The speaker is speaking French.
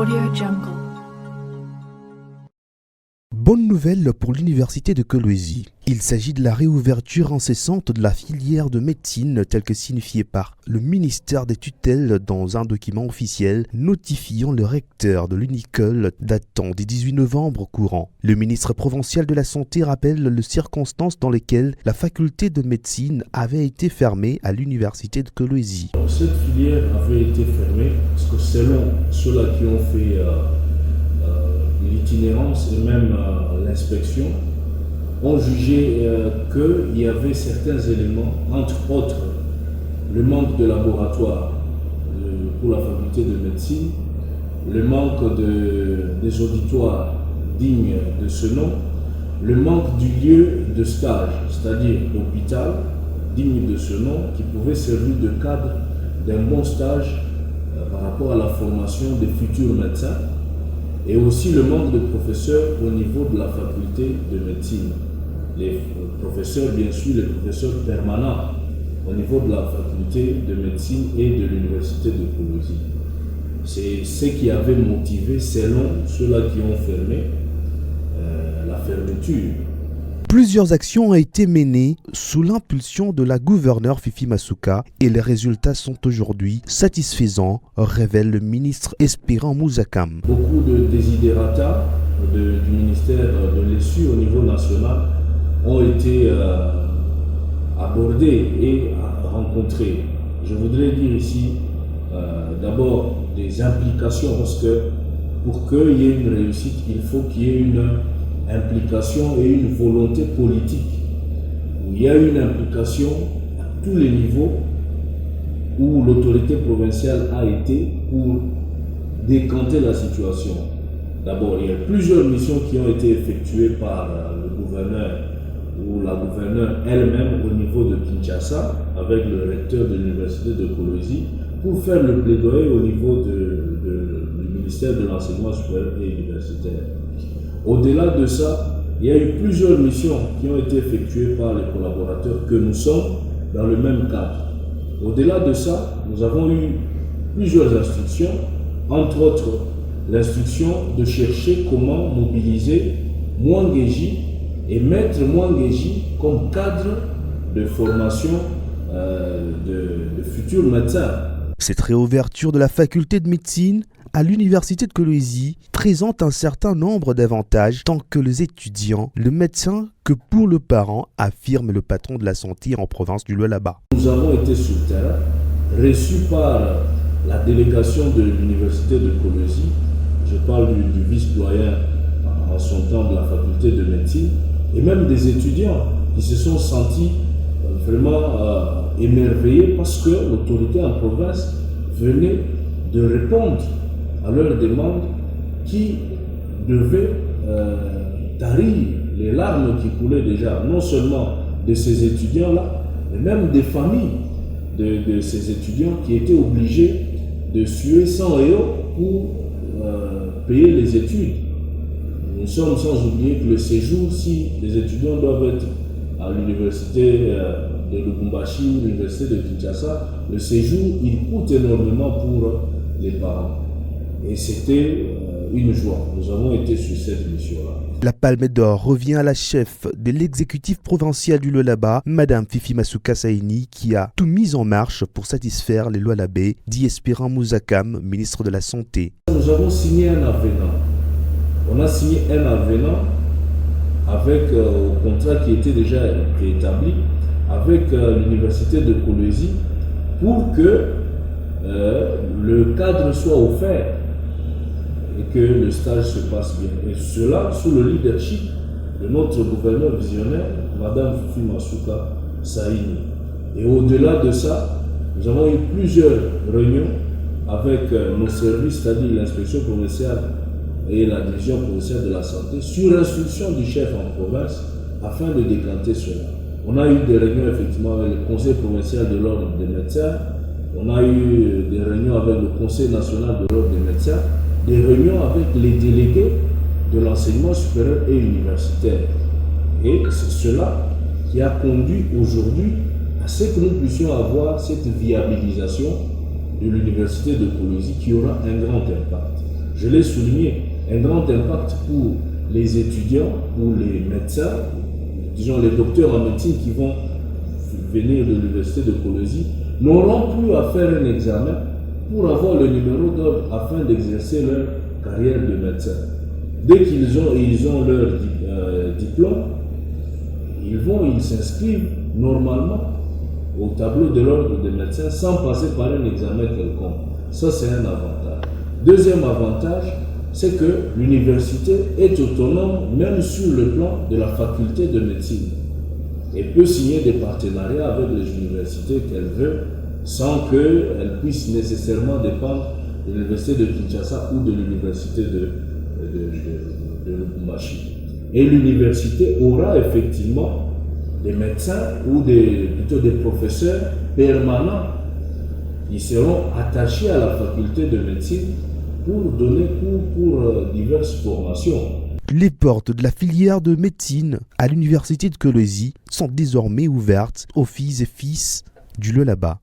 AudioJungle. Bonne nouvelle pour l'université de Kolwezi. Il s'agit de la réouverture incessante de la filière de médecine telle que signifiée par le ministère des tutelles dans un document officiel notifiant le recteur de l'UNICOL datant du 18 novembre courant. Le ministre provincial de la Santé rappelle les circonstances dans lesquelles la faculté de médecine avait été fermée à l'université de Kolwezi. Cette filière avait été fermée parce que selon ceux-là qui ont fait l'itinérance et même l'inspection, ont jugé qu'il y avait certains éléments, entre autres le manque de laboratoire pour la faculté de médecine, le manque des auditoires dignes de ce nom, le manque du lieu de stage, c'est-à-dire l'hôpital digne de ce nom, qui pouvait servir de cadre d'un bon stage par rapport à la formation des futurs médecins, et aussi le manque de professeurs au niveau de la faculté de médecine. Les professeurs, bien sûr, les professeurs permanents au niveau de la faculté de médecine et de l'université de Kolwezi. C'est ce qui avait motivé, selon ceux-là qui ont fermé, la fermeture. Plusieurs actions ont été menées sous l'impulsion de la gouverneure Fifi Masuka et les résultats sont aujourd'hui satisfaisants, révèle le ministre Espérant Mouzakam. Beaucoup de desiderata du ministère de l'ESU au niveau national ont été abordés et rencontrés. Je voudrais dire ici d'abord des implications, parce que pour qu'il y ait une réussite, il faut qu'il y ait une implication et une volonté politique. Il y a une implication à tous les niveaux où l'autorité provinciale a été pour décanter la situation. D'abord, il y a plusieurs missions qui ont été effectuées par le gouverneur ou la gouverneure elle-même au niveau de Kinshasa avec le recteur de l'université de Kolwezi pour faire le plaidoyer au niveau du ministère de l'enseignement supérieur et universitaire. Au-delà de ça, il y a eu plusieurs missions qui ont été effectuées par les collaborateurs que nous sommes dans le même cadre. Au-delà de ça, nous avons eu plusieurs instructions, entre autres l'instruction de chercher comment mobiliser Mwangeji et mettre Mwangeji comme cadre de formation de futurs médecins. Cette réouverture de la faculté de médecine à l'université de Kolwezi présente un certain nombre d'avantages tant que les étudiants, le médecin que pour le parent, affirme le patron de la santé en province du Lualaba. Nous avons été sur le terrain, reçus par la délégation de l'université de Kolwezi. Je parle du vice-doyen en son temps de la faculté de médecine et même des étudiants qui se sont sentis vraiment émerveillés parce que l'autorité en province venait de répondre à leurs demandes qui devaient tarir les larmes qui coulaient déjà, non seulement de ces étudiants-là, mais même des familles de ces étudiants qui étaient obligés de suer sang et eau pour payer les études. Nous sommes sans oublier que le séjour, si les étudiants doivent être à l'université de Lubumbashi, l'université de Kinshasa, le séjour, il coûte énormément pour les parents. Et c'était une joie. Nous avons été sur cette mission-là. La Palme d'Or revient à la chef de l'exécutif provincial du Lualaba, Madame Fifi Masuka Saini, qui a tout mis en marche pour satisfaire les Lualabais, dit Espérant Mouzakam, ministre de la Santé. Nous avons signé un avenant. On a signé un avenant avec un contrat qui était déjà établi avec l'université de Kolwezi pour que le cadre soit offert et que le stage se passe bien. Et cela sous le leadership de notre gouverneur visionnaire, Madame Fifi Masuka Saini. Et au-delà de ça, nous avons eu plusieurs réunions avec nos services, c'est-à-dire l'inspection provinciale et la division provinciale de la santé, sur instruction du chef en province, afin de décanter cela. On a eu des réunions effectivement avec le conseil provincial de l'ordre des médecins, on a eu des réunions avec le conseil national de l'ordre des médecins, des réunions avec les délégués de l'enseignement supérieur et universitaire. Et c'est cela qui a conduit aujourd'hui à ce que nous puissions avoir cette viabilisation de l'université de Kolwezi qui aura un grand impact. je l'ai souligné, un grand impact pour les étudiants, pour les médecins, disons les docteurs en médecine qui vont venir de l'université de Kolwezi, n'auront plus à faire un examen pour avoir le numéro d'ordre afin d'exercer leur carrière de médecin. Dès qu'ils ont leur diplôme, ils s'inscrivent normalement au tableau de l'ordre des médecins sans passer par un examen quelconque. Ça, c'est un avantage. Deuxième avantage, c'est que l'université est autonome même sur le plan de la faculté de médecine et peut signer des partenariats avec les universités qu'elle veut sans qu'elle puisse nécessairement dépendre de l'université de Kinshasa ou de l'université de Lubumbashi. Et l'université aura effectivement des médecins ou plutôt des professeurs permanents qui seront attachés à la faculté de médecine pour donner cours pour diverses formations. Les portes de la filière de médecine à l'université de Kolwezi sont désormais ouvertes aux filles et fils du Lualaba.